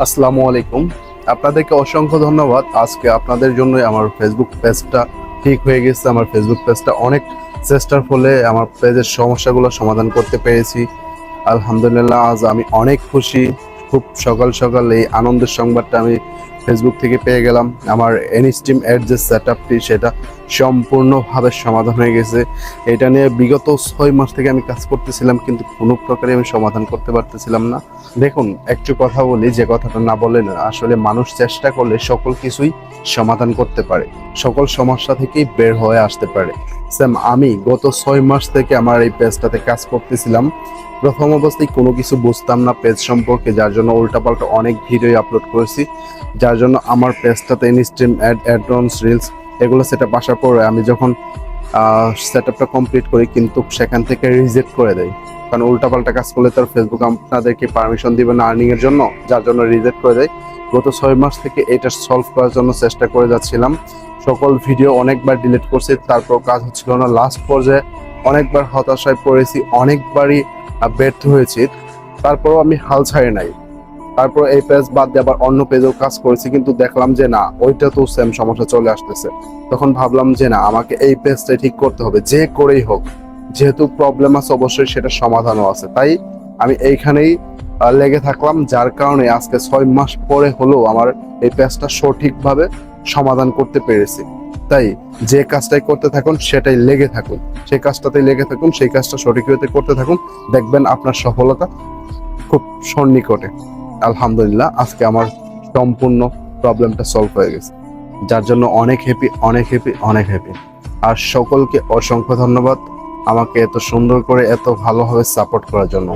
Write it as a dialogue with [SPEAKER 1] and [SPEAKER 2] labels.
[SPEAKER 1] আসসালামু আলাইকুম। আপনাদেরকে অসংখ্য ধন্যবাদ। আজকে আপনাদের জন্য আমার ফেসবুক পেজটা ঠিক হয়ে গেছে। আমার ফেসবুক পেজটা অনেক চেষ্টার ফলে আমার পেজের সমস্যাগুলো সমাধান করতে পেরেছি। আলহামদুলিল্লাহ, আজ আমি অনেক খুশি। খুব সকাল সকাল এই আনন্দের সংবাদটা আমি ফেসবুক থেকে পেয়ে গেলাম। আমার এনস্টিম এর যে সেট আপটি সেটা সম্পূর্ণভাবে সমাধান হয়ে গেছে। এটা নিয়ে বিগত 6 মাস থেকে আমি কাজ করতেছিলাম, কিন্তু কোনো প্রকারে আমি সমাধান করতে পারতেছিলাম না। দেখুন, একটু কথা বলি, যে কথাটা না বলে না, আসলে মানুষ চেষ্টা করলে সকল কিছুই সমাধান করতে পারে, সকল সমস্যা থেকেই বের হয়ে আসতে পারে। স্যাম, আমি গত 6 মাস থেকে আমার এই পেজটাতে কাজ করতেছিলাম। প্রথম অবস্থায় কোনো কিছু বুঝতাম না পেজ সম্পর্কে, যার জন্য উল্টাপাল্টা অনেক ভিডিও আপলোড করেছি, যার জন্য আমার পেজটাতে ইনস্ট্রিম অ্যাডন্স রিলস এগুলো সেট আপ আসার পরে আমি যখন সেট আপটা কমপ্লিট করি, কিন্তু সেখান থেকে রিজেক্ট করে দেয়। কারণ উল্টাপাল্টা কাজ করলে তার ফেসবুক আপনাদেরকে পারমিশন দিবে না আর্নিং এর জন্য, যার জন্য রিজেক্ট করে দেয়। গত 6 মাস থেকে এটা সলভ করার জন্য চেষ্টা করে যাচ্ছিলাম। সকল ভিডিও অনেকবার ডিলিট করছি, তারপর কাজ হচ্ছিল না। লাস্ট পর্যায়ে অনেকবার হতাশায় পড়েছি, অনেকবারই ব্যর্থ হয়েছি। তারপরও আমি হাল ছাড়ি নাই। তারপর এই পেজ বাদ দিয়ে আবার অন্য পেজেও কাজ করেছি, কিন্তু দেখলাম যে না, ওইটা তো সেম সমস্যা চলে আসতেছে। তখন ভাবলাম যে না, আমাকে এই পেজটাই ঠিক করতে হবে, যে করেই হোক। যেহেতু প্রবলেম আছে, অবশ্যই সেটা সমাধানও আছে। তাই আমি এইখানেই লেগে থাকলাম, যার কারণে আজকে 6 মাস পরে হলেও আমার এই পেজটা সঠিকভাবে সমাধান করতে পেরেছি। তাই যে কাজটাই করতে থাকুন সেটাই লেগে থাকুন, সেই কাজটাতেই লেগে থাকুন, সেই কাজটা সঠিক হতে করতে থাকুন, দেখবেন আপনার সফলতা খুব সন্নিকটে। আলহামদুলিল্লাহ, আজকে আমার সম্পূর্ণ প্রবলেমটা সলভ হয়ে গেছে, যার জন্য অনেক হ্যাপি, অনেক হ্যাপি, অনেক হ্যাপি। আর সকলকে অসংখ্য ধন্যবাদ আমাকে এত সুন্দর করে এত ভালোভাবে সাপোর্ট করার জন্য।